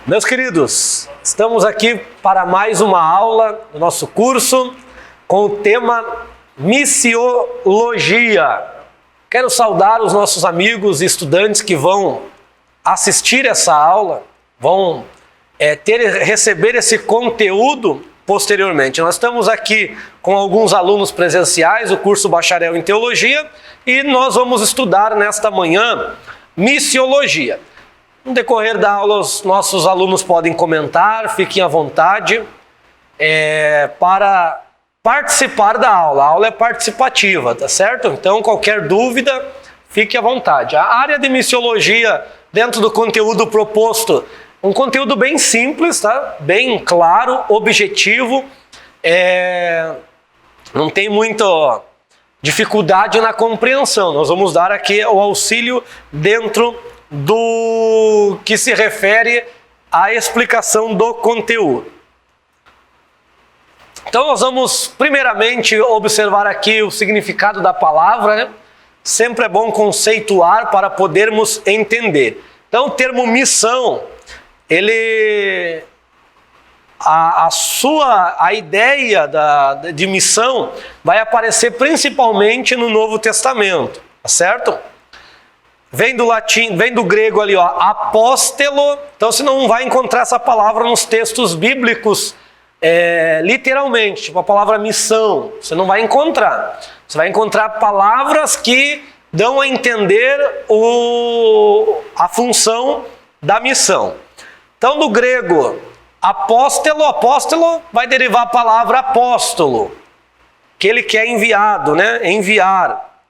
Meus queridos, estamos aqui para mais uma aula do nosso curso com o tema Missiologia. Quero saudar os nossos amigos e estudantes que vão assistir essa aula, vão receber esse conteúdo posteriormente. Nós estamos aqui com alguns alunos presenciais, o curso Bacharel em Teologia, e nós vamos estudar nesta manhã Missiologia. No decorrer da aula, os nossos alunos podem comentar, fiquem à vontade para participar da aula. A aula é participativa, tá certo? Então, qualquer dúvida, fique à vontade. A área de missiologia, dentro do conteúdo proposto, um conteúdo bem simples, tá? Bem claro, objetivo, não tem muita dificuldade na compreensão. Nós vamos dar aqui o auxílio dentro do que se refere à explicação do conteúdo. Então nós vamos primeiramente observar aqui o significado da palavra, né? Sempre é bom conceituar para podermos entender. Então o termo missão, a ideia de missão vai aparecer principalmente no Novo Testamento, tá certo? Vem do latim, vem do grego ali, ó, apóstolo. Então você não vai encontrar essa palavra nos textos bíblicos literalmente, tipo a palavra missão. Você não vai encontrar. Você vai encontrar palavras que dão a entender a função da missão. Então do grego apóstolo vai derivar a palavra apóstolo, aquele que é enviado, né? Enviar.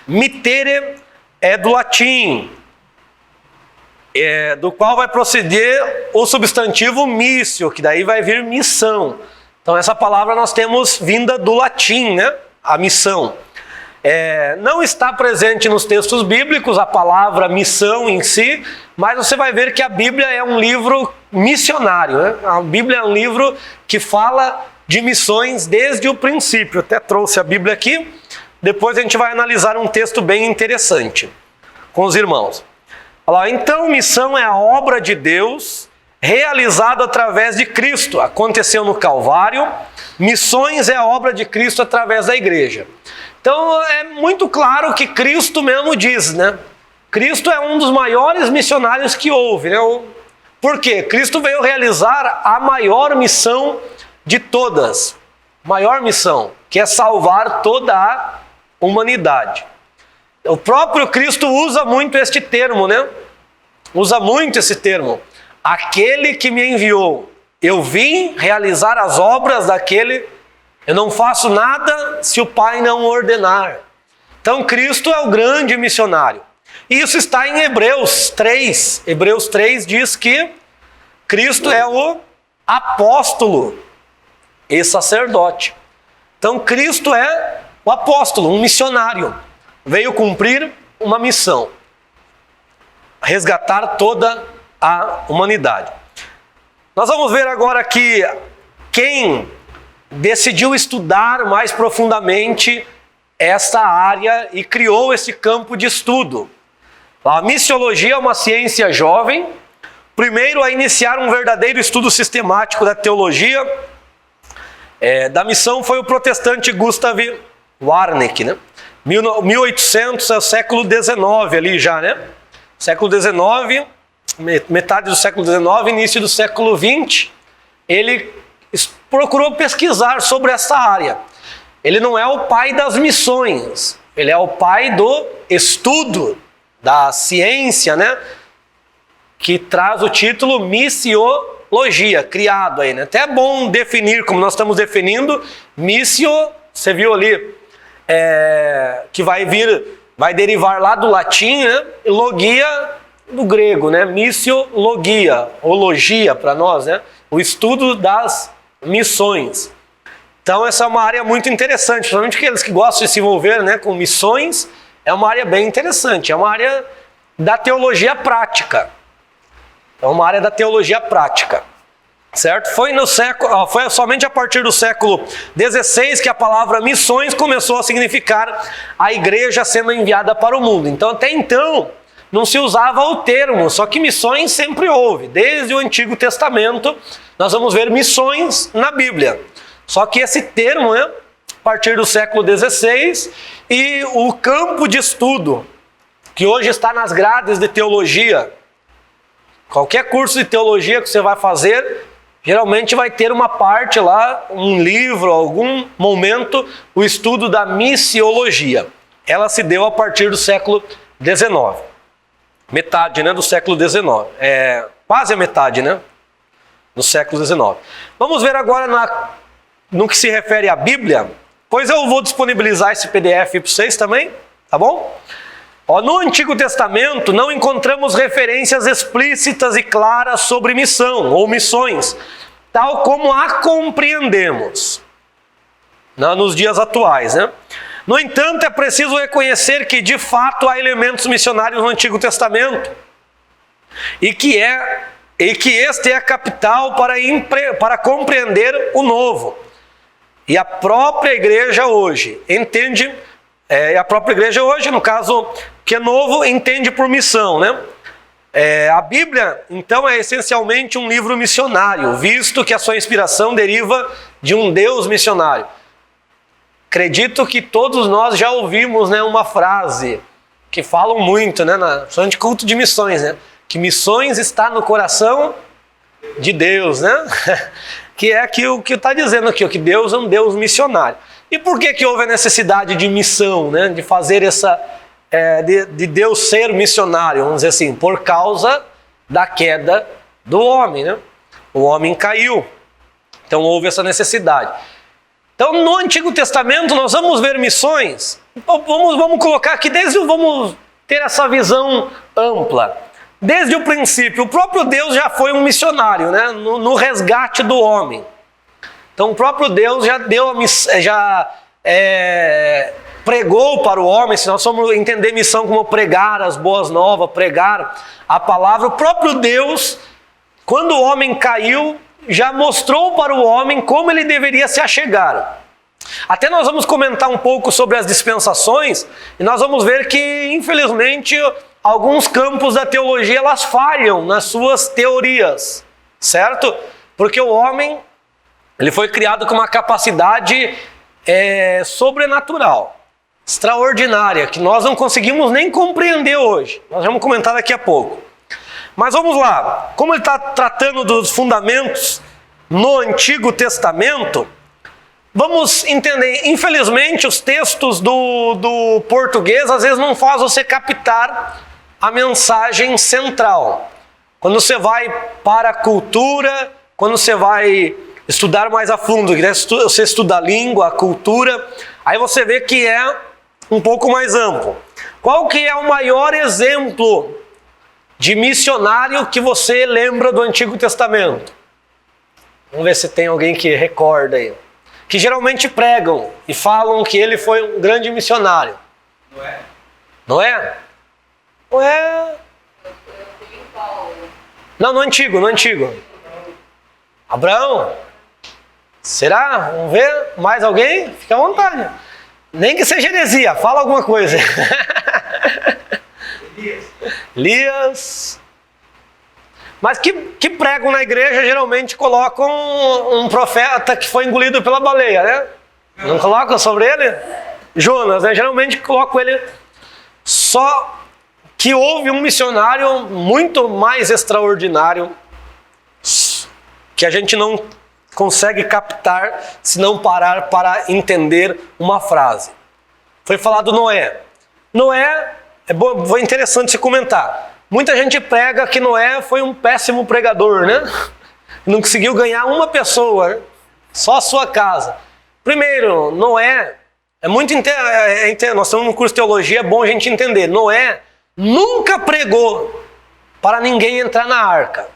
Mittere é do latim, do qual vai proceder o substantivo missio, que daí vai vir missão. Então essa palavra nós temos vinda do latim, né? A missão. Não está presente nos textos bíblicos a palavra missão em si, mas você vai ver que a Bíblia é um livro missionário, né? A Bíblia é um livro que fala de missões desde o princípio. Até trouxe a Bíblia aqui. Depois a gente vai analisar um texto bem interessante com os irmãos. Então, missão é a obra de Deus realizada através de Cristo. Aconteceu no Calvário. Missões é a obra de Cristo através da igreja. Então, é muito claro que Cristo mesmo diz, né? Cristo é um dos maiores missionários que houve, né? Por quê? Cristo veio realizar a maior missão de todas. Maior missão, que é salvar toda a humanidade. O próprio Cristo usa muito este termo, né? Usa muito esse termo. Aquele que me enviou. Eu vim realizar as obras daquele. Eu não faço nada se o Pai não ordenar. Então Cristo é o grande missionário. E isso está em Hebreus 3. Hebreus 3 diz que Cristo é o apóstolo e sacerdote. Então Cristo é o apóstolo, um missionário. Veio cumprir uma missão. Resgatar toda a humanidade. Nós vamos ver agora aqui quem decidiu estudar mais profundamente esta área e criou esse campo de estudo. A missiologia é uma ciência jovem, primeiro a iniciar um verdadeiro estudo sistemático da teologia da missão foi o protestante Gustav Warneck, né? 1800 é o século XIX ali já, né? Século XIX, metade do século XIX, início do século XX, ele procurou pesquisar sobre essa área. Ele não é o pai das missões, ele é o pai do estudo, da ciência, né? Que traz o título Missiologia, criado aí, né? Até é bom definir, como nós estamos definindo, missio, você viu ali, que vai derivar lá do latim, né? Logia do grego, né? Missiologia, ou logia para nós, né? O estudo das missões. Então essa é uma área muito interessante, principalmente aqueles que gostam de se envolver, né, com missões, é uma área bem interessante, é uma área da teologia prática. É uma área da teologia prática, certo? Foi somente a partir do século XVI que a palavra missões começou a significar a igreja sendo enviada para o mundo. Então até então não se usava o termo, só que missões sempre houve. Desde o Antigo Testamento, nós vamos ver missões na Bíblia. Só que esse termo, a partir do século XVI, e o campo de estudo, que hoje está nas grades de teologia, qualquer curso de teologia que você vai fazer, geralmente vai ter uma parte lá, um livro, algum momento, o estudo da missiologia. Ela se deu a partir do século XIX. Metade, do século XIX. Quase a metade, do século XIX. Vamos ver agora no que se refere à Bíblia. Pois eu vou disponibilizar esse PDF para vocês também, tá bom? No Antigo Testamento não encontramos referências explícitas e claras sobre missão ou missões, tal como a compreendemos nos dias atuais. No entanto, é preciso reconhecer que de fato há elementos missionários no Antigo Testamento e que este é a capital para compreender o Novo. E a própria igreja hoje entende, no caso que é novo, entende por missão, a Bíblia, então, é essencialmente um livro missionário, visto que a sua inspiração deriva de um Deus missionário. Acredito que todos nós já ouvimos uma frase que falam muito, principalmente culto de missões, que missões está no coração de Deus, que é o que está dizendo aqui, que Deus é um Deus missionário. E por que houve a necessidade de missão, de fazer de Deus ser missionário, vamos dizer assim, por causa da queda do homem, O homem caiu, então houve essa necessidade. Então no Antigo Testamento nós vamos ver missões, vamos colocar aqui, vamos ter essa visão ampla. Desde o princípio, o próprio Deus já foi um missionário, no resgate do homem. Então o próprio Deus já pregou para o homem. Se nós formos entender missão como pregar as boas novas, pregar a palavra, o próprio Deus, quando o homem caiu, já mostrou para o homem como ele deveria se achegar. Até nós vamos comentar um pouco sobre as dispensações, e nós vamos ver que, infelizmente, alguns campos da teologia elas falham nas suas teorias, certo? Porque o homem ele foi criado com uma capacidade sobrenatural, extraordinária, que nós não conseguimos nem compreender hoje. Nós vamos comentar daqui a pouco. Mas vamos lá, como ele está tratando dos fundamentos no Antigo Testamento, vamos entender. Infelizmente, os textos do português às vezes não fazem você captar a mensagem central. Quando você vai para a cultura, quando você vai estudar mais a fundo, você estuda a língua, a cultura, aí você vê que é um pouco mais amplo. Qual que é o maior exemplo de missionário que você lembra do Antigo Testamento? Vamos ver se tem alguém que recorda aí. Que geralmente pregam e falam que ele foi um grande missionário. Noé? Noé? Noé? Não, no Antigo. Abraão? Será? Vamos ver? Mais alguém? Fica à vontade. Nem que seja heresia, fala alguma coisa. Elias. Mas que pregam na igreja geralmente colocam um profeta que foi engolido pela baleia, Não colocam sobre ele? Jonas, Geralmente colocam ele. Só que houve um missionário muito mais extraordinário que a gente não consegue captar se não parar para entender uma frase. Foi falado Noé. Noé, é interessante se comentar. Muita gente prega que Noé foi um péssimo pregador, Não conseguiu ganhar uma pessoa, só a sua casa. Primeiro, Noé, nós estamos no curso de teologia, é bom a gente entender. Noé nunca pregou para ninguém entrar na arca.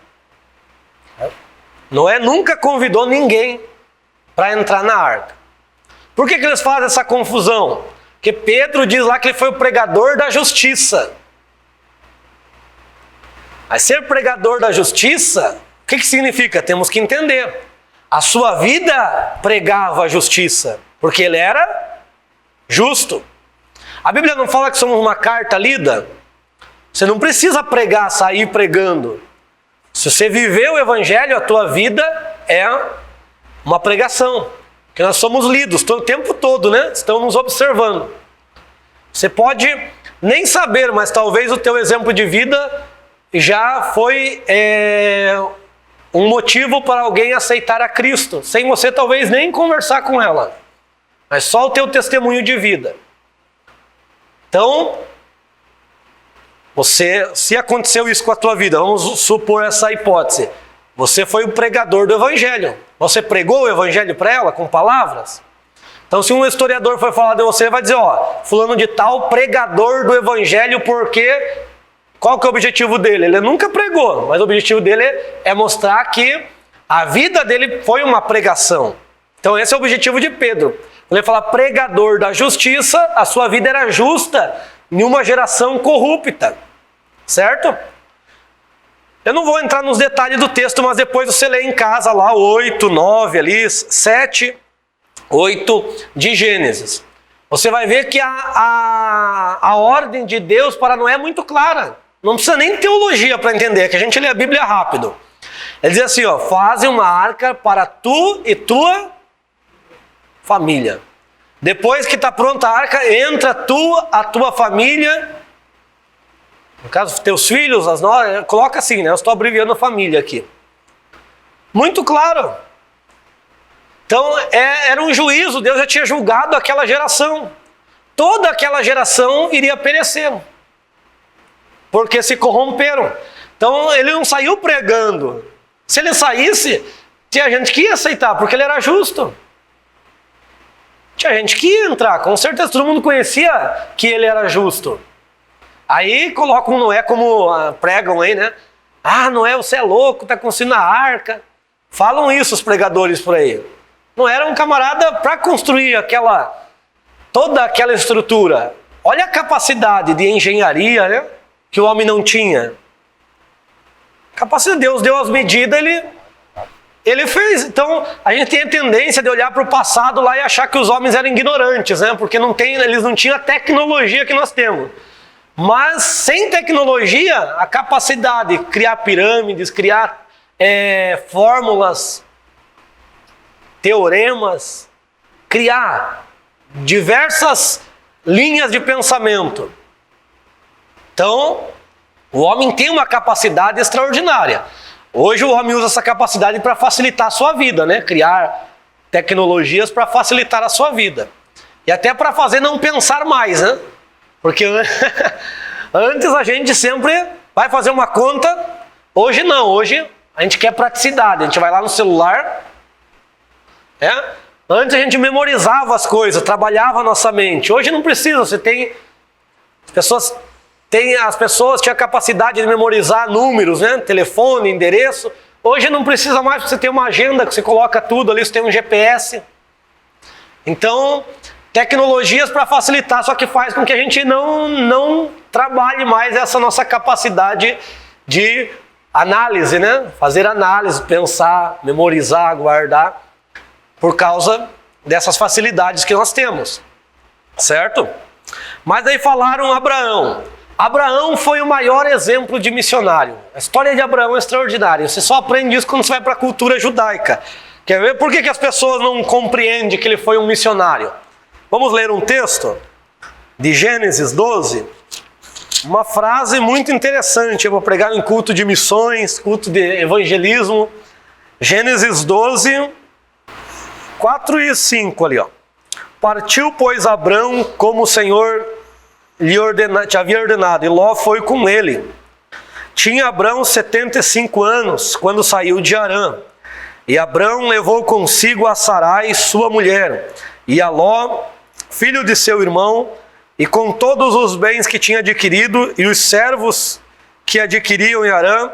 Noé nunca convidou ninguém para entrar na arca. Por que eles fazem essa confusão? Porque Pedro diz lá que ele foi o pregador da justiça. Mas ser pregador da justiça, o que significa? Temos que entender. A sua vida pregava a justiça, porque ele era justo. A Bíblia não fala que somos uma carta lida? Você não precisa pregar, sair pregando. Se você viver o evangelho, a tua vida é uma pregação. Porque nós somos lidos o tempo todo, né? Estão nos observando. Você pode nem saber, mas talvez o teu exemplo de vida já foi um motivo para alguém aceitar a Cristo, sem você talvez nem conversar com ela. Mas só o teu testemunho de vida. Então, se aconteceu isso com a tua vida, vamos supor essa hipótese. Você foi o pregador do evangelho. Você pregou o evangelho para ela com palavras? Então, se um historiador for falar de você, ele vai dizer, fulano de tal, pregador do evangelho, porque qual que é o objetivo dele? Ele nunca pregou, mas o objetivo dele é mostrar que a vida dele foi uma pregação. Então, esse é o objetivo de Pedro. Quando ele fala pregador da justiça, a sua vida era justa em uma geração corrupta. Certo? Eu não vou entrar nos detalhes do texto, mas depois você lê em casa lá 8, 9 ali, 7, 8 de Gênesis. Você vai ver que a ordem de Deus para Noé é muito clara. Não precisa nem teologia para entender, que a gente lê a Bíblia rápido. Ele diz assim, faze uma arca para tu e tua família. Depois que está pronta a arca, entra tu, a tua família. No caso, teus filhos, coloca assim, né? Eu estou abreviando a família aqui. Muito claro. Então, era um juízo, Deus já tinha julgado aquela geração. Toda aquela geração iria perecer. Porque se corromperam. Então, ele não saiu pregando. Se ele saísse, tinha gente que ia aceitar, porque ele era justo. Tinha gente que ia entrar, com certeza. Todo mundo conhecia que ele era justo. Aí colocam Noé como pregam aí, né? Noé, você é louco, está construindo a arca. Falam isso os pregadores por aí. Não era um camarada para construir toda aquela estrutura. Olha a capacidade de engenharia, né, que o homem não tinha. Capacidade, Deus deu as medidas, ele fez. Então, a gente tem a tendência de olhar para o passado lá e achar que os homens eram ignorantes, né? Porque eles não tinham a tecnologia que nós temos. Mas sem tecnologia, a capacidade de criar pirâmides, criar fórmulas, teoremas, criar diversas linhas de pensamento. Então, o homem tem uma capacidade extraordinária. Hoje o homem usa essa capacidade para facilitar a sua vida, né? Criar tecnologias para facilitar a sua vida. E até para fazer não pensar mais, né? Porque antes a gente sempre vai fazer uma conta, hoje não, hoje a gente quer praticidade, a gente vai lá no celular. Antes a gente memorizava as coisas, trabalhava a nossa mente. Hoje não precisa, as pessoas tinham a capacidade de memorizar números, né? Telefone, endereço. Hoje não precisa mais, você tem uma agenda que você coloca tudo ali, você tem um GPS. Então, tecnologias para facilitar, só que faz com que a gente não trabalhe mais essa nossa capacidade de análise, né? Fazer análise, pensar, memorizar, guardar, por causa dessas facilidades que nós temos, certo? Mas aí falaram Abraão. Abraão foi o maior exemplo de missionário. A história de Abraão é extraordinária. Você só aprende isso quando você vai para a cultura judaica. Quer ver por que as pessoas não compreendem que ele foi um missionário? Vamos ler um texto de Gênesis 12, uma frase muito interessante. Eu vou pregar em culto de missões, culto de evangelismo. Gênesis 12, 4 e 5 ali, Partiu, pois, Abrão como o Senhor te havia ordenado, e Ló foi com ele. Tinha Abrão 75 anos, quando saiu de Harã. E Abrão levou consigo a Sarai, sua mulher, e a Ló, filho de seu irmão, e com todos os bens que tinha adquirido, e os servos que adquiriam em Harã,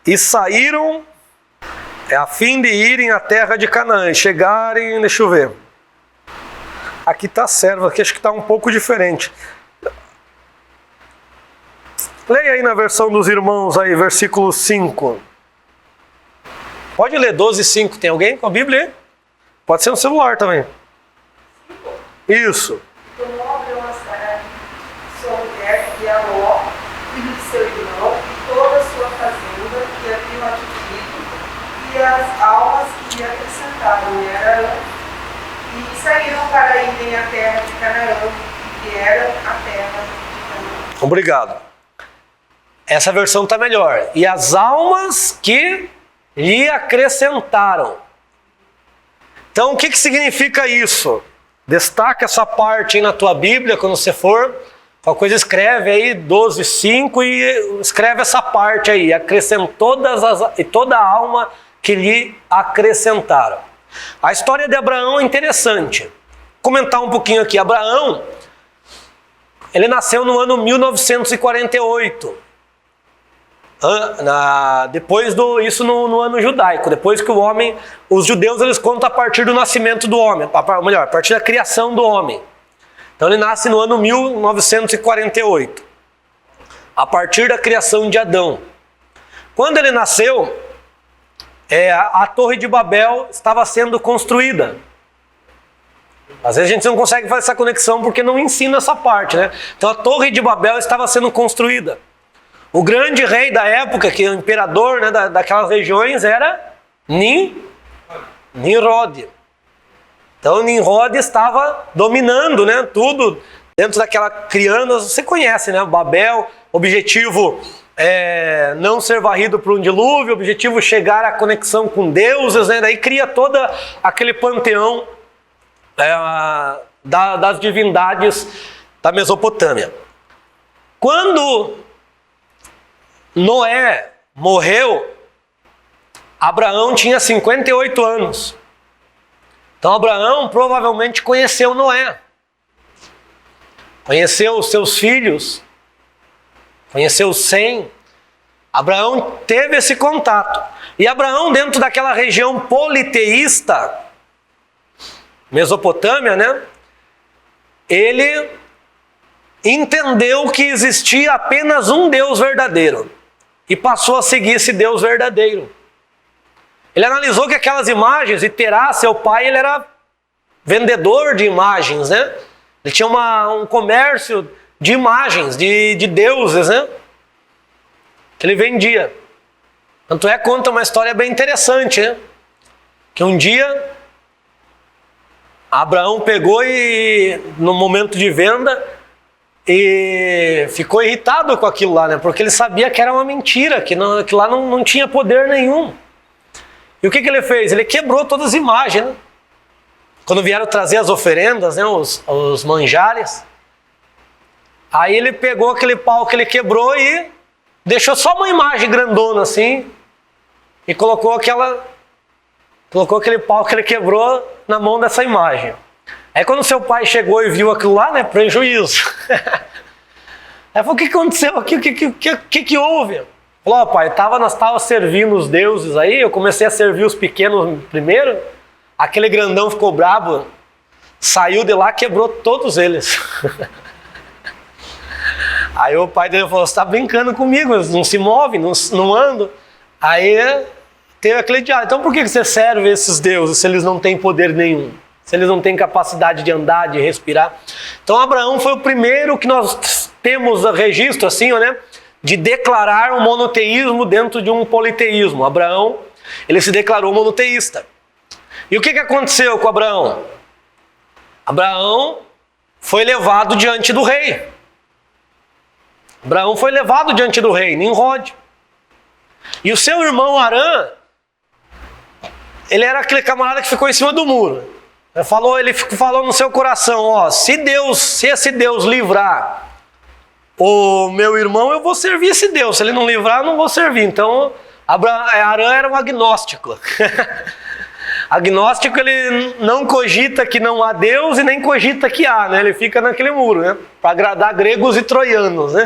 e saíram a fim de irem à terra de Canaã, e chegarem, deixa eu ver, aqui está servo, aqui acho que está um pouco diferente. Leia aí na versão dos irmãos, aí, versículo 5. Pode ler 12:5, tem alguém com a Bíblia aí? Pode ser no celular também. Isso. Tomou Abrão a Sarai, sua mulher, e a Ló, filho de seu irmão, e toda a sua fazenda que haviam adquirido, e as almas que lhe acrescentaram, e Arã, e saíram para irem à terra de Canaã, e vieram à terra de Canaã. Obrigado. Essa versão está melhor. E as almas que lhe acrescentaram. Então, o que significa isso? Destaca essa parte aí na tua Bíblia, quando você for. Qualquer coisa escreve aí 12:5 e escreve essa parte aí. Acrescentou toda a alma que lhe acrescentaram. A história de Abraão é interessante. Vou comentar um pouquinho aqui. Abraão, ele nasceu no ano 1948. Isso no ano judaico. Depois que os judeus eles contam a partir do nascimento do homem. Melhor, a partir da criação do homem. Então ele nasce no ano 1948. A partir da criação de Adão. Quando ele nasceu, a Torre de Babel estava sendo construída. Às vezes a gente não consegue fazer essa conexão porque não ensina essa parte, né? Então a Torre de Babel estava sendo construída. O grande rei da época, que é o imperador, né, daquelas regiões, era Nimrod. Então Nimrod estava dominando, né, tudo dentro daquela criando. Você conhece, né? Babel, objetivo não ser varrido por um dilúvio, objetivo chegar à conexão com deuses, né? Daí cria todo aquele panteão das divindades da Mesopotâmia. Quando Noé morreu, Abraão tinha 58 anos. Então Abraão provavelmente conheceu Noé. Conheceu os seus filhos. Conheceu Sem. Abraão teve esse contato. E Abraão, dentro daquela região politeísta, Mesopotâmia, né? Ele entendeu que existia apenas um Deus verdadeiro. E passou a seguir esse Deus verdadeiro. Ele analisou que aquelas imagens, e Terá, seu pai, ele era vendedor de imagens, né? Ele tinha um comércio de imagens, de deuses, né? Que ele vendia. Tanto conta uma história bem interessante, né? Que um dia, Abraão pegou e, no momento de venda, e ficou irritado com aquilo lá, né? Porque ele sabia que era uma mentira, que lá não tinha poder nenhum. E o que ele fez? Ele quebrou todas as imagens, né? Quando vieram trazer as oferendas, né? Os manjares. Aí ele pegou aquele pau que ele quebrou e deixou só uma imagem grandona assim. E colocou aquele pau que ele quebrou na mão dessa imagem. Aí quando seu pai chegou e viu aquilo lá, né? Prejuízo. Aí falou, o que aconteceu aqui? O que houve? Falou, pai, nós estávamos servindo os deuses aí, eu comecei a servir os pequenos primeiro, aquele grandão ficou brabo, saiu de lá, quebrou todos eles. Aí o pai dele falou, você está brincando comigo, eles não se movem, não andam. Aí teve aquele diálogo, então por que você serve esses deuses se eles não têm poder nenhum? Se eles não têm capacidade de andar, de respirar? Então Abraão foi o primeiro que nós temos registro assim, né? De declarar um monoteísmo dentro de um politeísmo. Abraão, ele se declarou monoteísta. E o que aconteceu com Abraão? Abraão foi levado diante do rei. Abraão foi levado diante do rei, Nimrod. E o seu irmão Arã, ele era aquele camarada que ficou em cima do muro. Ele falou no seu coração, ó, se esse Deus livrar o meu irmão, eu vou servir esse Deus. Se ele não livrar, eu não vou servir. Então, Arã era um agnóstico. Agnóstico, ele não cogita que não há Deus e nem cogita que há, né? Ele fica naquele muro, né? Para agradar gregos e troianos, né?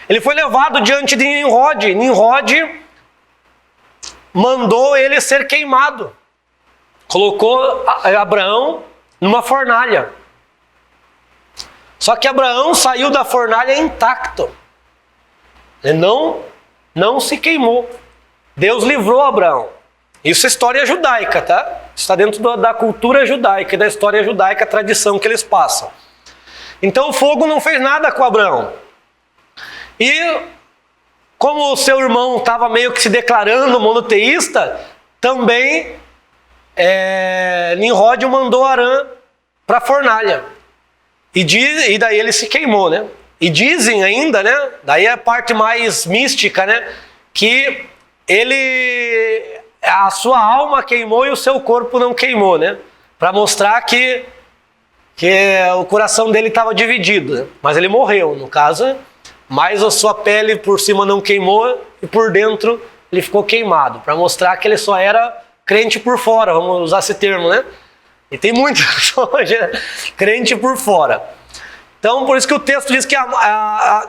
Ele foi levado diante de Nimrod. Nimrod mandou ele ser queimado. Colocou Abraão numa fornalha. Só que Abraão saiu da fornalha intacto. Ele não se queimou. Deus livrou Abraão. Isso é história judaica, tá? Está dentro da cultura judaica e da história judaica, a tradição que eles passam. Então o fogo não fez nada com Abraão. E como o seu irmão estava meio que se declarando monoteísta, também Nimrod mandou Arã para a fornalha. E daí ele se queimou, né? E dizem ainda, né? Daí é a parte mais mística, né? Que a sua alma queimou e o seu corpo não queimou, né? Para mostrar que o coração dele estava dividido, né? Mas ele morreu, no caso, mas a sua pele por cima não queimou e por dentro ele ficou queimado, para mostrar que ele só era crente por fora, vamos usar esse termo, né? E tem muita hoje, né? Crente por fora. Então, por isso que o texto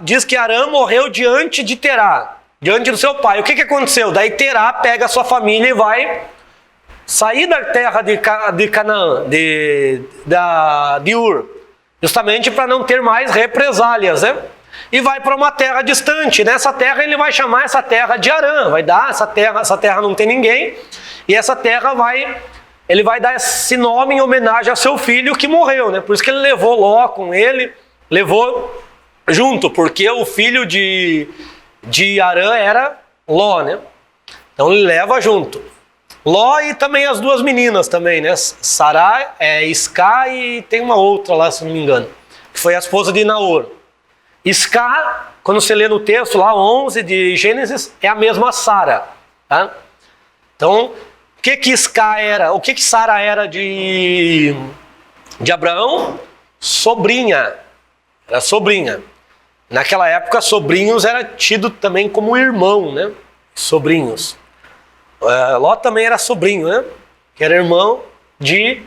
diz que Arã morreu diante de Terá, diante do seu pai. O que aconteceu? Daí Terá pega a sua família e vai sair da terra de Canaã, de Ur, justamente para não ter mais represálias, né? E vai para uma terra distante. Nessa terra ele vai chamar essa terra de Arã, vai dar essa terra não tem ninguém, e essa terra ele vai dar esse nome em homenagem ao seu filho que morreu, né? Por isso que ele levou Ló com ele, levou junto, porque o filho de Arã era Ló, né? Então ele leva junto. Ló e também as duas meninas também, né? Sará, Iscá e tem uma outra lá, se não me engano, que foi a esposa de Naor. Iscá, quando você lê no texto lá, 11 de Gênesis, é a mesma Sara, tá? Então, o que Iscá era? O que Sara era de Abraão? Sobrinha. Era sobrinha. Naquela época, sobrinhos era tido também como irmão, né? Sobrinhos. Ló também era sobrinho, né? Que era irmão de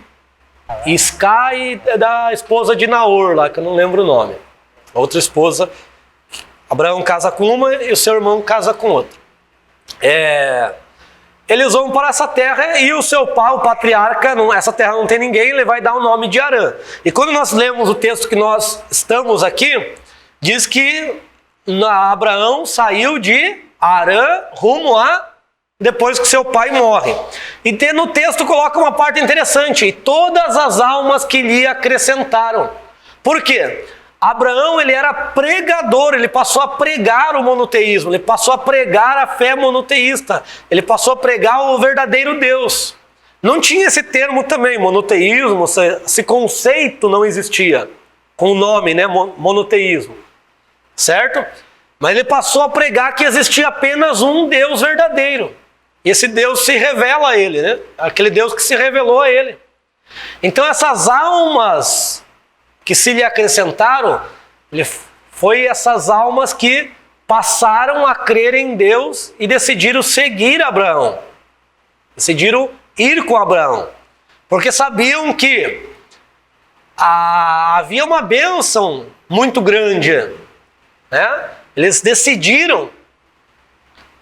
Iscá e da esposa de Naor, lá, que eu não lembro o nome. Outra esposa. Abraão casa com uma e o seu irmão casa com outra. Eles vão para essa terra e o seu pai, o patriarca, essa terra não tem ninguém, ele vai dar o nome de Arã. E quando nós lemos o texto que nós estamos aqui, diz que Abraão saiu de Arã rumo a depois que seu pai morre. E no texto coloca uma parte interessante, e todas as almas que lhe acrescentaram. Por quê? Abraão, ele era pregador, ele passou a pregar o monoteísmo, ele passou a pregar a fé monoteísta, ele passou a pregar o verdadeiro Deus. Não tinha esse termo também, monoteísmo, esse conceito não existia, com o nome, né, monoteísmo, certo? Mas ele passou a pregar que existia apenas um Deus verdadeiro. E esse Deus se revela a ele, né? Aquele Deus que se revelou a ele. Então essas almas que se lhe acrescentaram, foi essas almas que passaram a crer em Deus e decidiram seguir Abraão. Decidiram ir com Abraão. Porque sabiam que havia uma bênção muito grande, né? Eles decidiram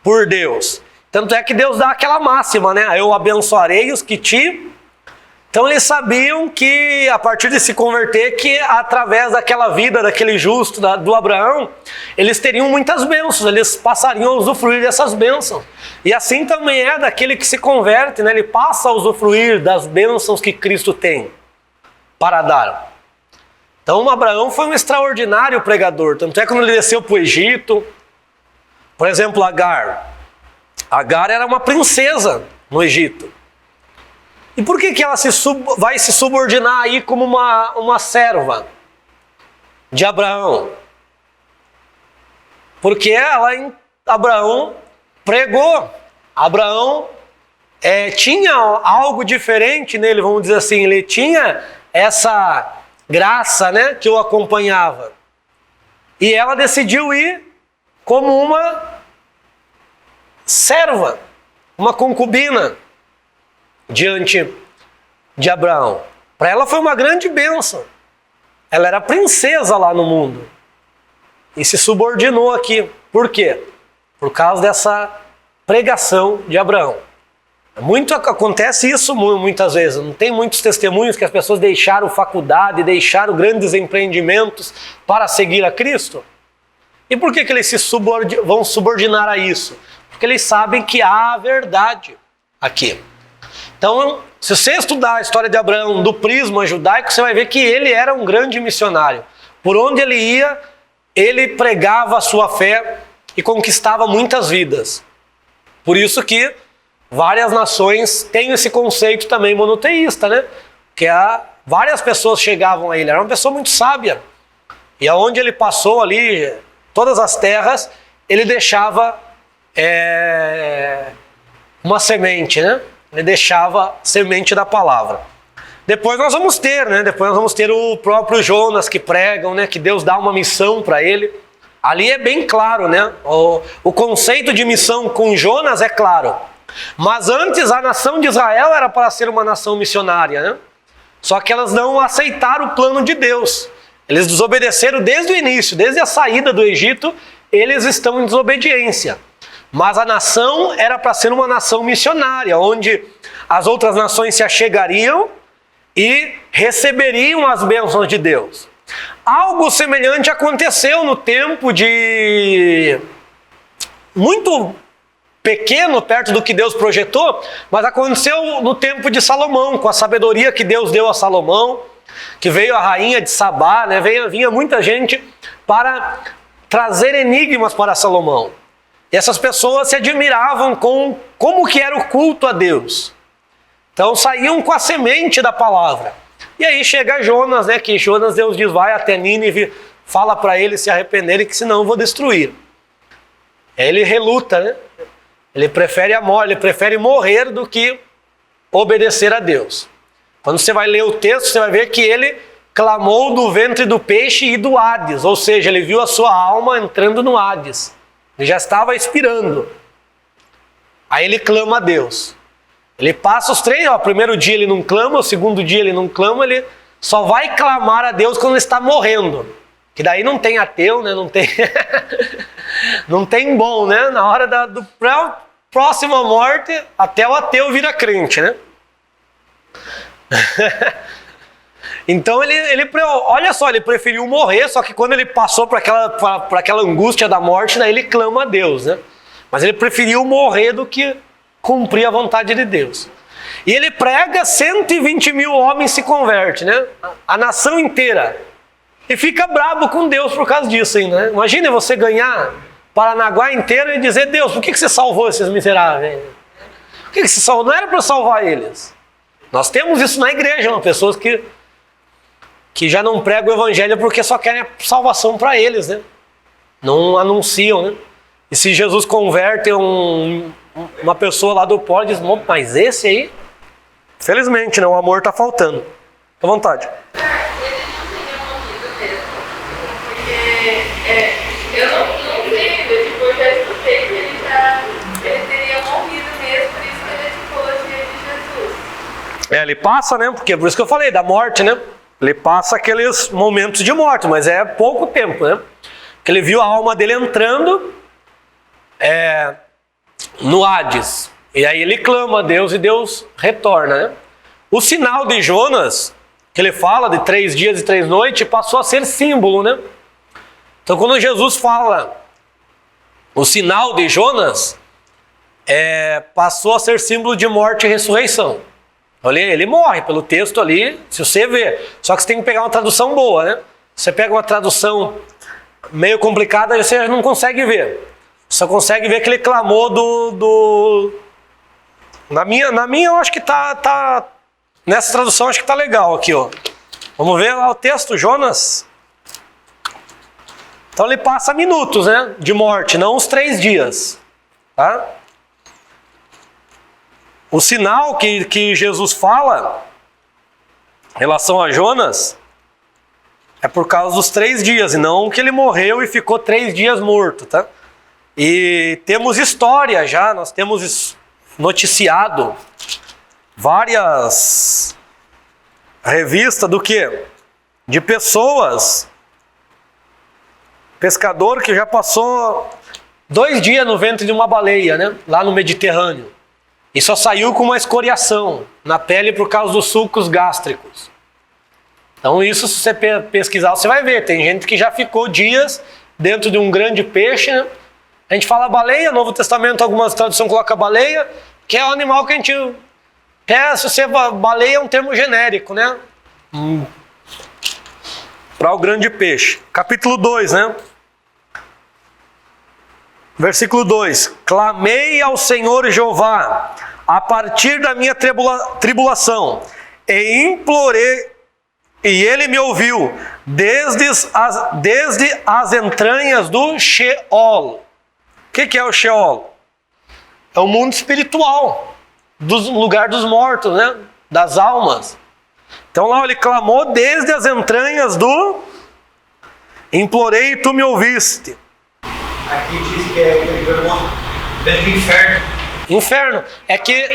por Deus. Tanto é que Deus dá aquela máxima, né? Eu abençoarei os que te... Então eles sabiam que a partir de se converter, que através daquela vida, daquele justo, do Abraão, eles teriam muitas bênçãos, eles passariam a usufruir dessas bênçãos. E assim também é daquele que se converte, né? Ele passa a usufruir das bênçãos que Cristo tem para dar. Então Abraão foi um extraordinário pregador, tanto é que quando ele desceu para o Egito, por exemplo, Agar era uma princesa no Egito. E por que ela vai se subordinar aí como uma serva de Abraão? Porque Abraão pregou. Abraão tinha algo diferente nele, vamos dizer assim. Ele tinha essa graça, né, que o acompanhava. E ela decidiu ir como uma serva, uma concubina, diante de Abraão. Para ela foi uma grande bênção. Ela era princesa lá no mundo. E se subordinou aqui. Por quê? Por causa dessa pregação de Abraão. Acontece isso muitas vezes. Não tem muitos testemunhos que as pessoas deixaram faculdade, deixaram grandes empreendimentos para seguir a Cristo. E por que eles vão subordinar a isso? Porque eles sabem que há a verdade aqui. Então, se você estudar a história de Abraão do prisma judaico, você vai ver que ele era um grande missionário. Por onde ele ia, ele pregava a sua fé e conquistava muitas vidas. Por isso que várias nações têm esse conceito também monoteísta, né? Que várias pessoas chegavam a ele, era uma pessoa muito sábia. E aonde ele passou ali, todas as terras, ele deixava uma semente, né? Ele deixava semente da palavra. Depois nós vamos ter, né? Depois nós vamos ter o próprio Jonas que pregam, né? Que Deus dá uma missão para ele. Ali é bem claro, né? O conceito de missão com Jonas é claro. Mas antes a nação de Israel era para ser uma nação missionária, né? Só que elas não aceitaram o plano de Deus. Eles desobedeceram desde o início, desde a saída do Egito, eles estão em desobediência. Mas a nação era para ser uma nação missionária, onde as outras nações se achegariam e receberiam as bênçãos de Deus. Algo semelhante aconteceu no tempo de... muito pequeno, perto do que Deus projetou, mas aconteceu no tempo de Salomão, com a sabedoria que Deus deu a Salomão, que veio a rainha de Sabá, né? Vinha muita gente para trazer enigmas para Salomão. E essas pessoas se admiravam com como que era o culto a Deus. Então saíam com a semente da palavra. E aí chega Jonas, né? Que Jonas, Deus diz, vai até Nínive, fala para eles se arrependerem, que senão eu vou destruir. Aí ele reluta, né? Ele prefere a morte, ele prefere morrer do que obedecer a Deus. Quando você vai ler o texto, você vai ver que ele clamou do ventre do peixe e do Hades, ou seja, ele viu a sua alma entrando no Hades. Ele já estava expirando. Aí ele clama a Deus. Ele passa os 3, o primeiro dia ele não clama, o segundo dia ele não clama, ele só vai clamar a Deus quando ele está morrendo. Que daí não tem ateu, né? Não tem, não tem bom, né? Na hora da próxima morte, até o ateu vira crente, né? Então olha só, ele preferiu morrer, só que quando ele passou para aquela angústia da morte, daí ele clama a Deus, né? Mas ele preferiu morrer do que cumprir a vontade de Deus. E ele prega, 120 mil homens se convertem, né? A nação inteira. E fica brabo com Deus por causa disso ainda, né? Imagina você ganhar Paranaguá inteiro e dizer, Deus, por que você salvou esses miseráveis? Por que você salvou? Não era para salvar eles. Nós temos isso na igreja, pessoas que já não pregam o evangelho porque só querem a salvação para eles, né? Não anunciam, né? E se Jesus converte uma pessoa lá do pó, diz, mas esse aí, felizmente, né? O amor está faltando. Fica à vontade. Eu não sei, tipo, eu já escutei que ele teria morrido mesmo, por isso que ele é tipologia de Jesus. Ele passa, né? Porque por isso que eu falei, da morte, né? Ele passa aqueles momentos de morte, mas é pouco tempo, né? Porque ele viu a alma dele entrando no Hades. E aí ele clama a Deus e Deus retorna, né? O sinal de Jonas, que ele fala de 3 dias e 3 noites, passou a ser símbolo, né? Então quando Jesus fala o sinal de Jonas, passou a ser símbolo de morte e ressurreição. Ele morre pelo texto ali, se você vê. Só que você tem que pegar uma tradução boa, né? Você pega uma tradução meio complicada, você não consegue ver. Só consegue ver que ele clamou Na minha eu acho que tá... Nessa tradução acho que tá legal aqui, ó. Vamos ver lá o texto, Jonas. Então ele passa minutos, né, de morte, não os 3 dias. Tá? O sinal que Jesus fala em relação a Jonas é por causa dos 3 dias, e não que ele morreu e ficou 3 dias morto, tá? E temos história já, nós temos noticiado várias revistas do quê? De pessoas, pescador que já passou 2 dias no ventre de uma baleia, né? Lá no Mediterrâneo. E só saiu com uma escoriação na pele por causa dos sulcos gástricos. Então isso, se você pesquisar, você vai ver. Tem gente que já ficou dias dentro de um grande peixe, né? A gente fala baleia, Novo Testamento, algumas traduções colocam baleia, que é o animal que a gente... se você baleia é um termo genérico, né? Para o grande peixe. Capítulo 2, né? Versículo 2: clamei ao Senhor Jeová a partir da minha tribulação, e implorei, e ele me ouviu, desde as entranhas do Sheol. O que é o Sheol? É o mundo espiritual, do lugar dos mortos, né? Das almas. Então lá ele clamou desde as entranhas do... Implorei e tu me ouviste. Aqui diz que é dentro do inferno. Inferno. É que...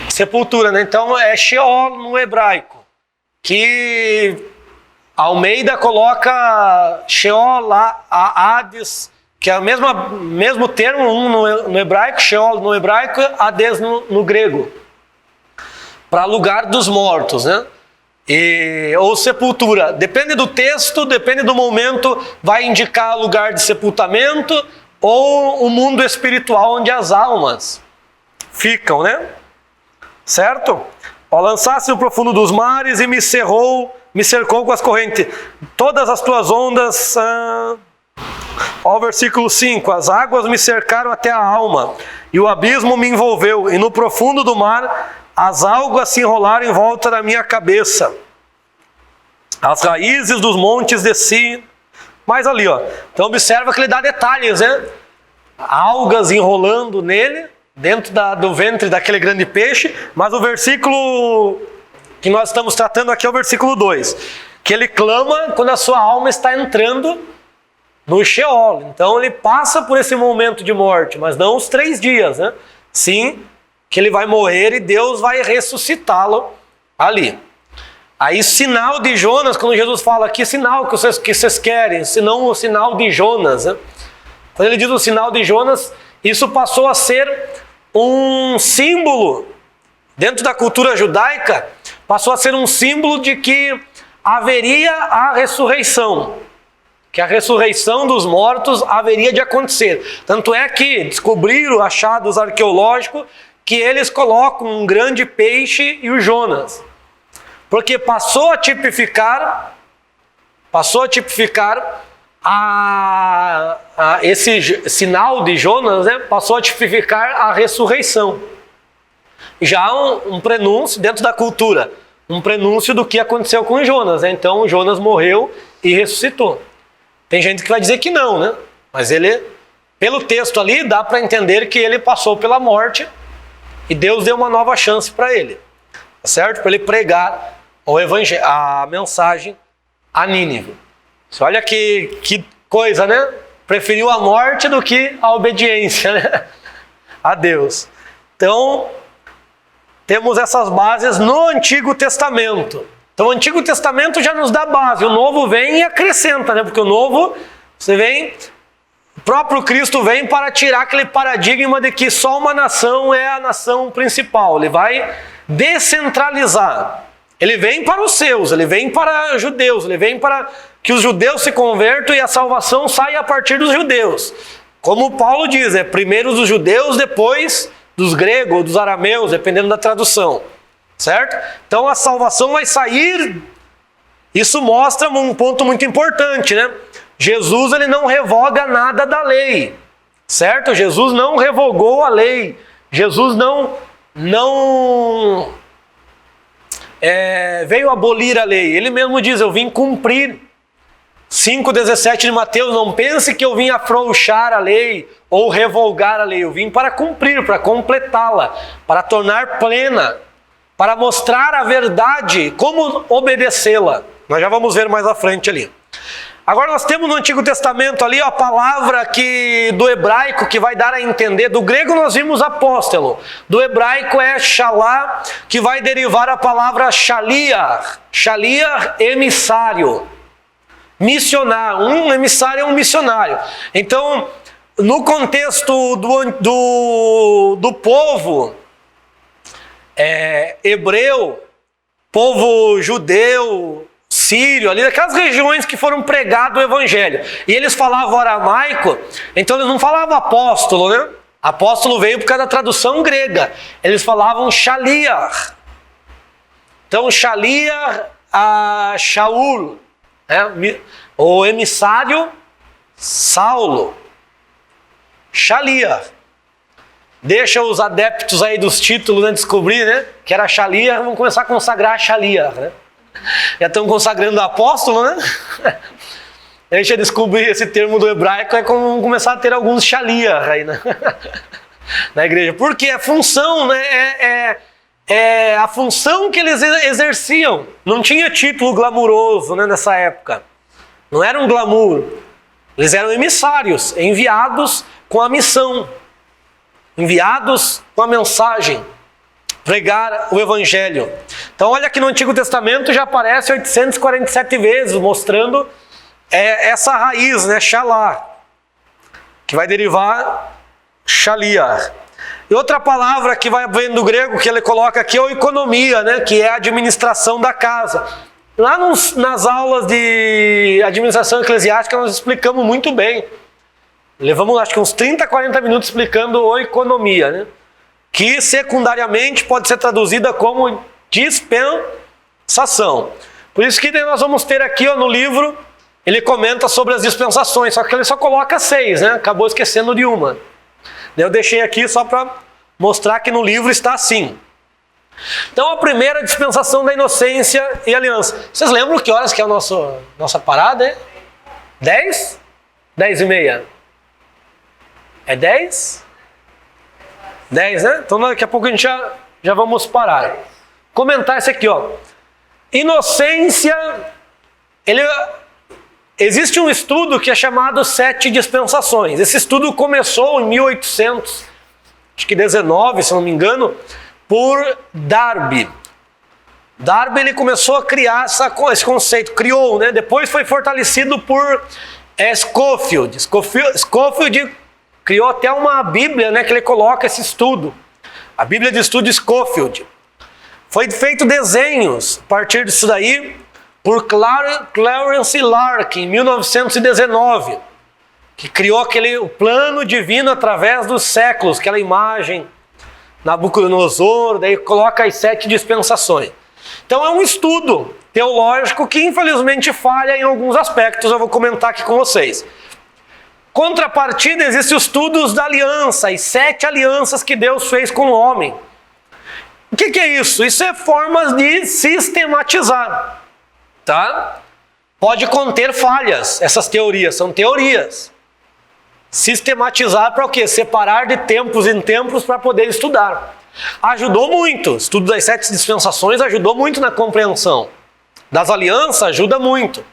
Sepultura, né? Então é Sheol no hebraico. Que Almeida coloca Sheol lá, a Hades, que é o mesmo termo, um no hebraico, Sheol no hebraico, Hades no grego. Para lugar dos mortos, né? Ou sepultura. Depende do texto, depende do momento, vai indicar lugar de sepultamento ou o mundo espiritual onde as almas ficam, né? Certo? Ó, lançasse no profundo dos mares e me cercou com as correntes. Todas as tuas ondas... Ó, versículo 5: as águas me cercaram até a alma, e o abismo me envolveu, e no profundo do mar as águas se enrolaram em volta da minha cabeça. As raízes dos montes desci. Mas ali, ó. Então observa que ele dá detalhes, né? Algas enrolando nele, dentro do ventre daquele grande peixe. Mas o versículo que nós estamos tratando aqui é o versículo 2. Que ele clama quando a sua alma está entrando no Sheol. Então ele passa por esse momento de morte, mas não os 3 dias, né? Sim, que ele vai morrer e Deus vai ressuscitá-lo ali. Aí sinal de Jonas, quando Jesus fala, que sinal que vocês querem? Senão o sinal de Jonas, né? Quando ele diz o sinal de Jonas, isso passou a ser um símbolo, dentro da cultura judaica, passou a ser um símbolo de que haveria a ressurreição. Que a ressurreição dos mortos haveria de acontecer. Tanto é que descobriram achados arqueológicos que eles colocam um grande peixe e o Jonas. Porque passou a tipificar esse sinal de Jonas, né? Passou a tipificar a ressurreição. Já um prenúncio dentro da cultura, um prenúncio do que aconteceu com Jonas, né? Então Jonas morreu e ressuscitou. Tem gente que vai dizer que não, né? Mas ele, pelo texto ali, dá para entender que ele passou pela morte e Deus deu uma nova chance para ele, tá certo? Para ele pregar o evangelho, a mensagem a Nínive. Você olha que coisa, né? Preferiu a morte do que a obediência, né? A Deus. Então, temos essas bases no Antigo Testamento. Então o Antigo Testamento já nos dá base, o Novo vem e acrescenta, né? Porque o Novo, o próprio Cristo vem para tirar aquele paradigma de que só uma nação é a nação principal. Ele vai descentralizar. Ele vem para os seus, ele vem para os judeus, ele vem para que os judeus se convertam e a salvação saia a partir dos judeus. Como Paulo diz, é primeiro dos judeus, depois dos gregos ou dos arameus, dependendo da tradução. Certo? Então a salvação vai sair. Isso mostra um ponto muito importante, né? Jesus, ele não revoga nada da lei. Certo? Jesus não revogou a lei. Jesus não veio abolir a lei. Ele mesmo diz, eu vim cumprir. 5,17 de Mateus, não pense que eu vim afrouxar a lei ou revogar a lei. Eu vim para cumprir, para completá-la, para tornar plena, para mostrar a verdade, como obedecê-la. Nós já vamos ver mais à frente ali. Agora nós temos no Antigo Testamento ali a palavra do hebraico que vai dar a entender. Do grego nós vimos apóstolo. Do hebraico é shalá, que vai derivar a palavra shaliach. Shaliach, emissário. Missionário. Um emissário é um missionário. Então, no contexto do povo hebreu, povo judeu, sírio, ali daquelas regiões que foram pregado o evangelho. E eles falavam aramaico, então eles não falavam apóstolo, né? Apóstolo veio por causa da tradução grega. Eles falavam shaliach. Então shaliach a Shaul, o emissário Saulo. Shaliach. Deixa os adeptos aí dos títulos, né, descobrir, né, que era Shaliach, vamos começar a consagrar Shaliach, né? Já estão consagrando o apóstolo, né? A gente ia descobrir esse termo do hebraico, é como começar a ter alguns Shaliach aí, né? Na igreja. Porque a função, né, é a função que eles exerciam. Não tinha título glamuroso, né, nessa época. Não era um glamour. Eles eram emissários, enviados com a missão. Enviados com a mensagem. Pregar o Evangelho. Então olha que no Antigo Testamento já aparece 847 vezes, mostrando essa raiz, né, Shalá, que vai derivar Shaliach. E outra palavra que vai vendo do grego, que ele coloca aqui, é o economia, né, que é a administração da casa. Lá nas aulas de administração eclesiástica nós explicamos muito bem. Levamos acho que uns 30, 40 minutos explicando o economia, né? Que secundariamente pode ser traduzida como dispensação. Por isso que nós vamos ter aqui, ó, no livro, ele comenta sobre as dispensações, só que ele só coloca 6, né? Acabou esquecendo de uma. Eu deixei aqui só para mostrar que no livro está assim. Então a primeira dispensação da inocência e aliança. Vocês lembram que horas que é a nossa parada? É 10? 10:30? É 10? 10, né? Então daqui a pouco a gente já vamos parar. Comentar esse aqui, ó. Inocência, existe um estudo que é chamado 7 dispensações. Esse estudo começou em 1819, se não me engano, por Darby. Darby ele começou a criar esse conceito, criou, né? Depois foi fortalecido por Scofield. Scofield criou até uma Bíblia, né, que ele coloca esse estudo. A Bíblia de Estudo Scofield. Foi feito desenhos a partir disso daí por Clarence Larkin, em 1919, que criou o plano divino através dos séculos, aquela imagem, Nabucodonosor, daí coloca as 7 dispensações. Então é um estudo teológico que infelizmente falha em alguns aspectos, eu vou comentar aqui com vocês. Contrapartida, existem os estudos da aliança, as 7 alianças que Deus fez com o homem. O que é isso? Isso é formas de sistematizar, tá? Pode conter falhas, essas teorias, são teorias. Sistematizar para o quê? Separar de tempos em tempos para poder estudar. Ajudou muito, o estudo das 7 dispensações ajudou muito na compreensão. Das alianças ajuda muito,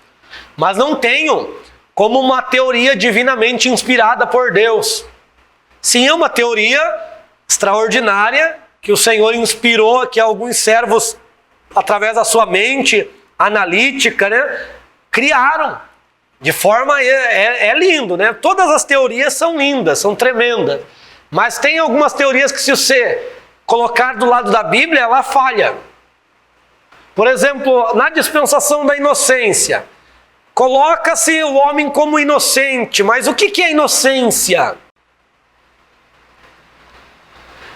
mas não tenho como uma teoria divinamente inspirada por Deus. Sim, é uma teoria extraordinária que o Senhor inspirou que alguns servos, através da sua mente analítica, né, criaram. De forma, é lindo, né? Todas as teorias são lindas, são tremendas. Mas tem algumas teorias que se você colocar do lado da Bíblia, ela falha. Por exemplo, na dispensação da inocência, coloca-se o homem como inocente, mas o que é inocência?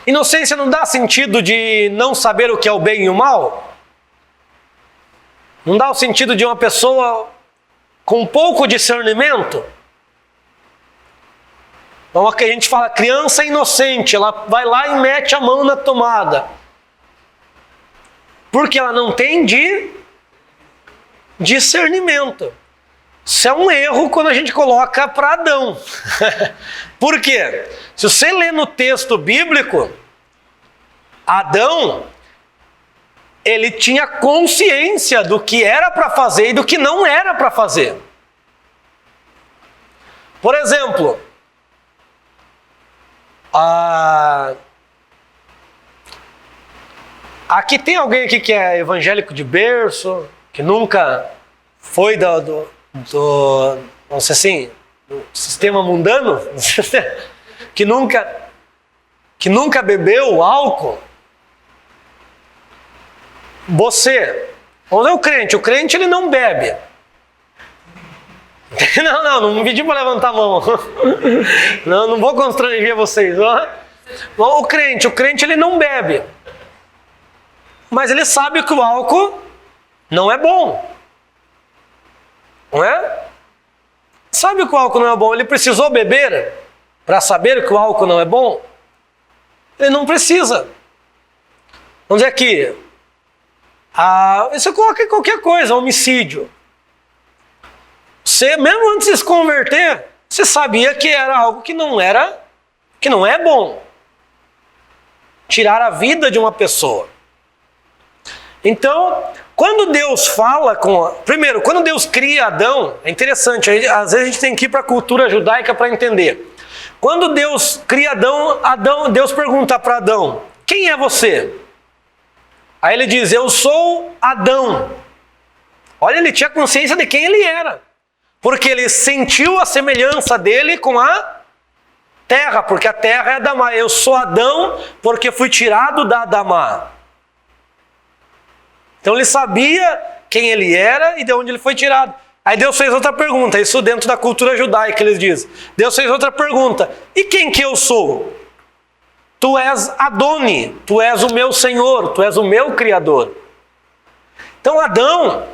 Inocência não dá sentido de não saber o que é o bem e o mal? Não dá o sentido de uma pessoa com pouco discernimento? Então aqui a gente fala criança inocente, ela vai lá e mete a mão na tomada. Porque ela não tem discernimento. Isso é um erro quando a gente coloca para Adão. Por quê? Se você lê no texto bíblico, Adão, ele tinha consciência do que era para fazer e do que não era para fazer. Por exemplo, aqui tem alguém aqui que é evangélico de berço, que nunca foi do vamos dizer assim, do sistema mundano, que nunca bebeu álcool. Vamos ver o crente ele não bebe. Não me pedi para levantar a mão. Não vou constranger vocês. O crente ele não bebe. Mas ele sabe que o álcool não é bom. Não é? Sabe que o álcool não é bom, ele precisou beber? para saber que o álcool não é bom? Ele não precisa. Vamos dizer aqui, você coloca em qualquer coisa, homicídio. Você, mesmo antes de se converter, você sabia que era algo que não é bom. Tirar a vida de uma pessoa. Então, quando Deus fala primeiro, quando Deus cria Adão, é interessante, às vezes a gente tem que ir para a cultura judaica para entender. Quando Deus cria Adão, Deus pergunta para Adão, quem é você? Aí ele diz, eu sou Adão. Olha, ele tinha consciência de quem ele era. Porque ele sentiu a semelhança dele com a terra, porque a terra é Adamá. Eu sou Adão porque fui tirado da Adamá. Então ele sabia quem ele era e de onde ele foi tirado. Aí Deus fez outra pergunta, isso dentro da cultura judaica eles dizem. Deus fez outra pergunta, e quem que eu sou? Tu és Adoni, tu és o meu Senhor, tu és o meu Criador. Então Adão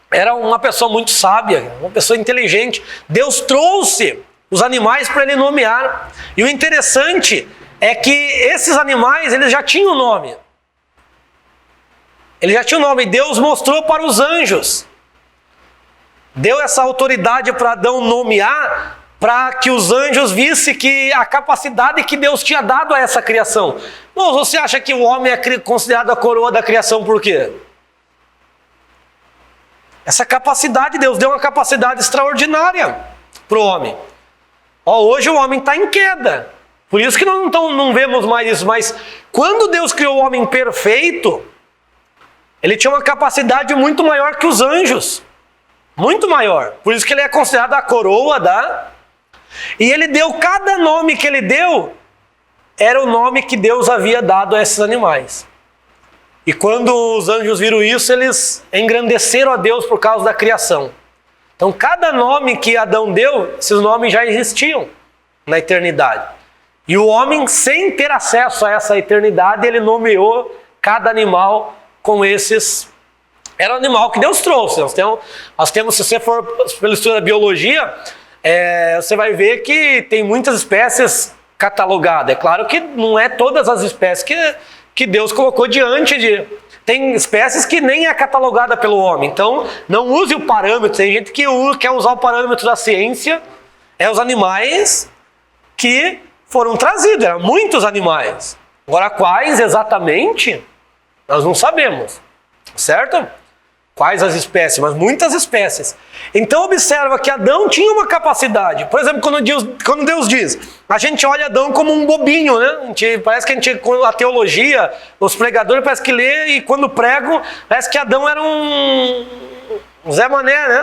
era uma pessoa muito sábia, uma pessoa inteligente. Deus trouxe os animais para ele nomear. E o interessante é que esses animais, eles já tinham nome. Ele já tinha um nome, Deus mostrou para os anjos. Deu essa autoridade para Adão nomear, para que os anjos vissem que a capacidade que Deus tinha dado a essa criação. Bom, você acha que o homem é considerado a coroa da criação por quê? Essa capacidade, Deus deu uma capacidade extraordinária para o homem. Hoje o homem está em queda. Por isso que nós não vemos mais isso. Mas quando Deus criou o homem perfeito, ele tinha uma capacidade muito maior que os anjos. Muito maior. Por isso que ele é considerado a coroa da... E ele deu, cada nome que ele deu, era o nome que Deus havia dado a esses animais. E quando os anjos viram isso, eles engrandeceram a Deus por causa da criação. Então cada nome que Adão deu, esses nomes já existiam na eternidade. E o homem, sem ter acesso a essa eternidade, ele nomeou cada animal com esses... Era o animal que Deus trouxe. Nós temos, se você for pelo estudo da biologia, você vai ver que tem muitas espécies catalogadas. É claro que não é todas as espécies que Deus colocou diante de... Tem espécies que nem é catalogada pelo homem. Então, não use o parâmetro. Tem gente que quer usar o parâmetro da ciência. Os animais que foram trazidos. Eram muitos animais. Agora, quais exatamente, nós não sabemos. Certo? Quais as espécies, mas muitas espécies. Então observa que Adão tinha uma capacidade. Por exemplo, quando Deus diz, a gente olha Adão como um bobinho, né? Parece que a teologia, os pregadores parece que lê e quando pregam, parece que Adão era um Zé Mané, né?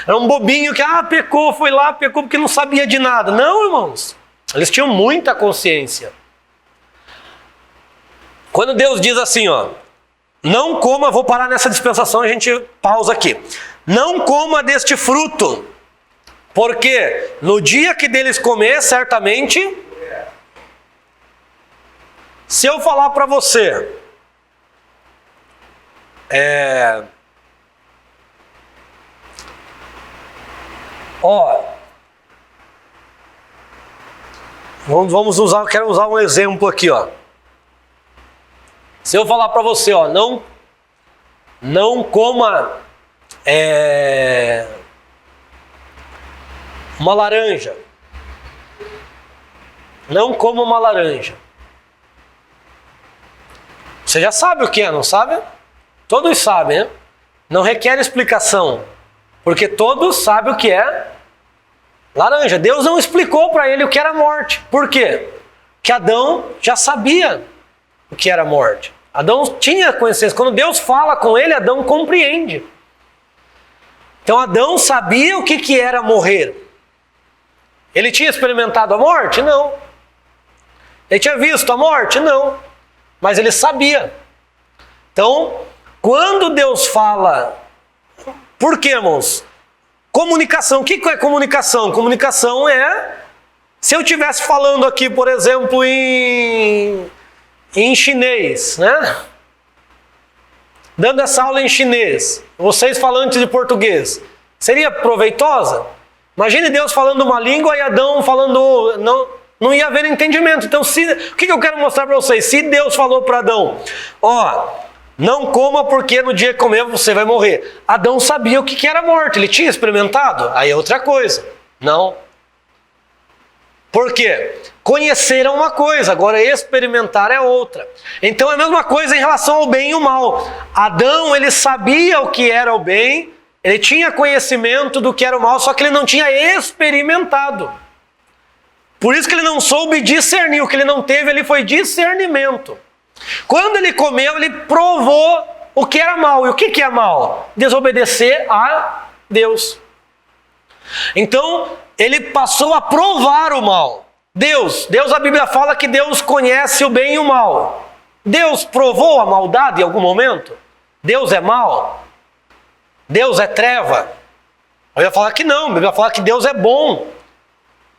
Era um bobinho que pecou, foi lá, pecou porque não sabia de nada. Não, irmãos. Eles tinham muita consciência. Quando Deus diz assim, não coma, vou parar nessa dispensação, a gente pausa aqui. Não coma deste fruto, porque no dia que deles comer, certamente, se eu falar para você, quero usar um exemplo aqui, Se eu falar para você, não coma uma laranja. Não coma uma laranja. Você já sabe o que é, não sabe? Todos sabem, né? Não requer explicação, porque todos sabem o que é laranja. Deus não explicou para ele o que era morte. Por quê? Porque Adão já sabia o que era morte. Adão tinha consciência. Quando Deus fala com ele, Adão compreende. Então Adão sabia o que era morrer. Ele tinha experimentado a morte? Não. Ele tinha visto a morte? Não. Mas ele sabia. Então, quando Deus fala... Por quê, irmãos? Comunicação. O que é comunicação? Comunicação é... Se eu estivesse falando aqui, por exemplo, em chinês, né? Dando essa aula em chinês, vocês falantes de português, seria proveitosa? Imagine Deus falando uma língua e Adão falando... Não ia haver entendimento. Então, o que eu quero mostrar para vocês? Se Deus falou para Adão, não coma porque no dia que comer você vai morrer. Adão sabia o que era morte, ele tinha experimentado. Aí é outra coisa. Não. Por quê? Conhecer é uma coisa, agora experimentar é outra. Então é a mesma coisa em relação ao bem e o mal. Adão, ele sabia o que era o bem, ele tinha conhecimento do que era o mal, só que ele não tinha experimentado. Por isso que ele não soube discernir, o que ele não teve ali foi discernimento. Quando ele comeu, ele provou o que era mal. E o que é mal? Desobedecer a Deus. Então, ele passou a provar o mal. Deus, a Bíblia fala que Deus conhece o bem e o mal. Deus provou a maldade em algum momento? Deus é mal? Deus é treva? Eu ia falar que não, a Bíblia fala que Deus é bom.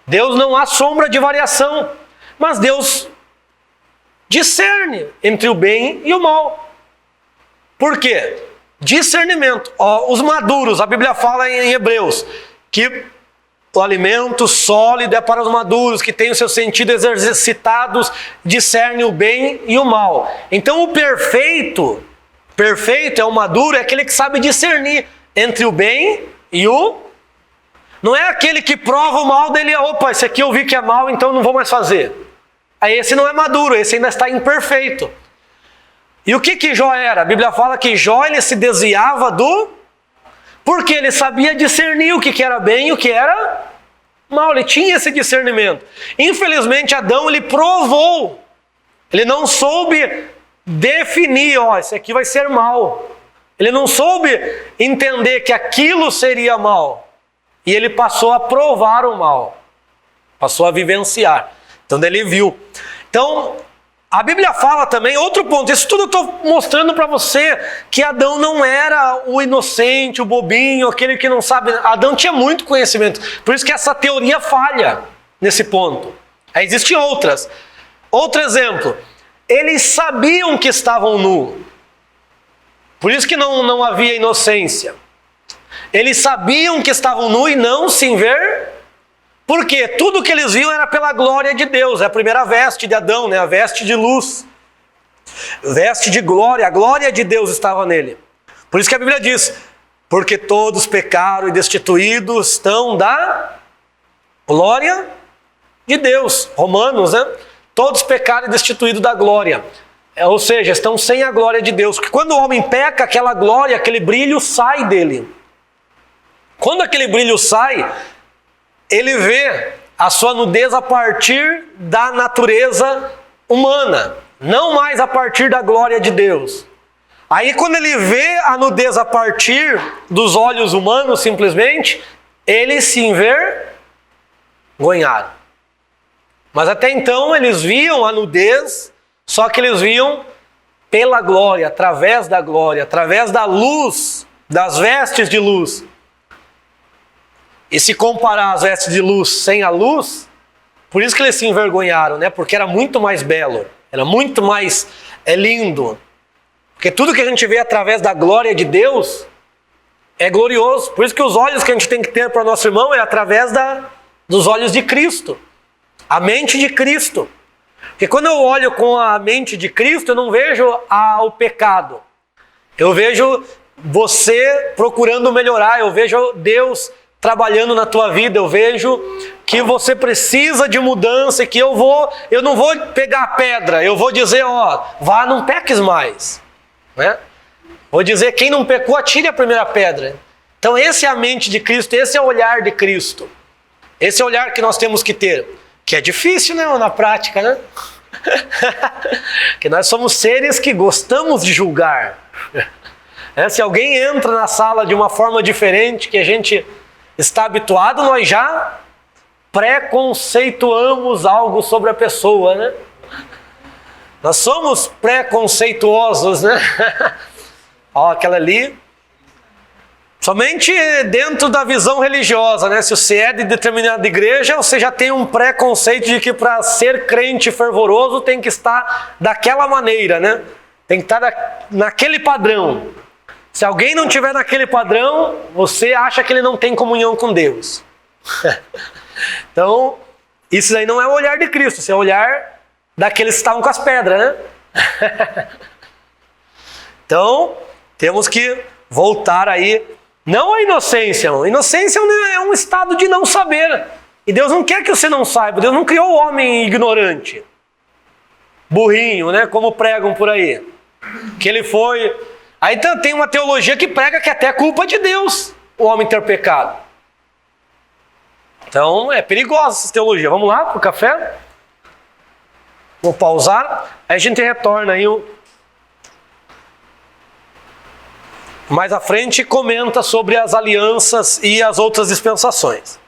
Deus não há sombra de variação. Mas Deus discerne entre o bem e o mal. Por quê? Discernimento. Os maduros, a Bíblia fala em Hebreus, que o alimento sólido é para os maduros, que têm os seus sentidos exercitados, discernem o bem e o mal. Então o perfeito é o maduro, é aquele que sabe discernir entre o bem e o... Não é aquele que prova o mal dele, esse aqui eu vi que é mal, então não vou mais fazer. Aí esse não é maduro, esse ainda está imperfeito. E o que Jó era? A Bíblia fala que Jó ele se desviava do... Porque ele sabia discernir o que era bem e o que era mal. Ele tinha esse discernimento. Infelizmente Adão ele provou. Ele não soube definir, esse aqui vai ser mal. Ele não soube entender que aquilo seria mal. E ele passou a provar o mal. Passou a vivenciar. Então ele viu. Então, a Bíblia fala também, outro ponto, isso tudo eu estou mostrando para você, que Adão não era o inocente, o bobinho, aquele que não sabe. Adão tinha muito conhecimento. Por isso que essa teoria falha nesse ponto. Aí existem outras. Outro exemplo, eles sabiam que estavam nus. Por isso que não havia inocência. Eles sabiam que estavam nus e não se ver. Porque tudo que eles viam era pela glória de Deus. É a primeira veste de Adão, né? A veste de luz. Veste de glória. A glória de Deus estava nele. Por isso que a Bíblia diz, porque todos pecaram e destituídos estão da glória de Deus. Romanos, né? Todos pecaram e destituídos da glória. Ou seja, estão sem a glória de Deus. Porque quando o homem peca, aquela glória, aquele brilho sai dele. Quando aquele brilho sai, ele vê a sua nudez a partir da natureza humana, não mais a partir da glória de Deus. Aí quando ele vê a nudez a partir dos olhos humanos, simplesmente, eles se envergonharam. Mas até então eles viam a nudez, só que eles viam pela glória, através da luz, das vestes de luz. E se comparar as vestes de luz sem a luz, por isso que eles se envergonharam, né? Porque era muito mais belo, era muito mais lindo. Porque tudo que a gente vê através da glória de Deus é glorioso. Por isso que os olhos que a gente tem que ter para o nosso irmão é através dos olhos de Cristo. A mente de Cristo. Porque quando eu olho com a mente de Cristo, eu não vejo o pecado. Eu vejo você procurando melhorar, eu vejo Deus trabalhando na tua vida, eu vejo que você precisa de mudança e que eu não vou pegar a pedra, eu vou dizer, vá, não peques mais, né? Vou dizer, quem não pecou, atire a primeira pedra. Então esse é a mente de Cristo, esse é o olhar de Cristo, esse é o olhar que nós temos que ter, que é difícil, né, na prática, né? Que nós somos seres que gostamos de julgar. Se alguém entra na sala de uma forma diferente, que a gente está habituado, nós já preconceituamos algo sobre a pessoa, né? Nós somos preconceituosos, né? Aquela ali. Somente dentro da visão religiosa, né? Se você é de determinada igreja, você já tem um preconceito de que para ser crente fervoroso tem que estar daquela maneira, né? Tem que estar naquele padrão. Se alguém não tiver naquele padrão, você acha que ele não tem comunhão com Deus. Então, isso aí não é o olhar de Cristo, isso é o olhar daqueles que estavam com as pedras, né? Então, temos que voltar aí, não à inocência, irmão. Inocência é um estado de não saber. E Deus não quer que você não saiba, Deus não criou o homem ignorante, burrinho, né? Como pregam por aí. Que ele foi... Aí tem uma teologia que prega que até é culpa de Deus o homem ter pecado. Então, é perigosa essa teologia. Vamos lá pro café? Vou pausar, aí a gente retorna aí mais à frente, comenta sobre as alianças e as outras dispensações.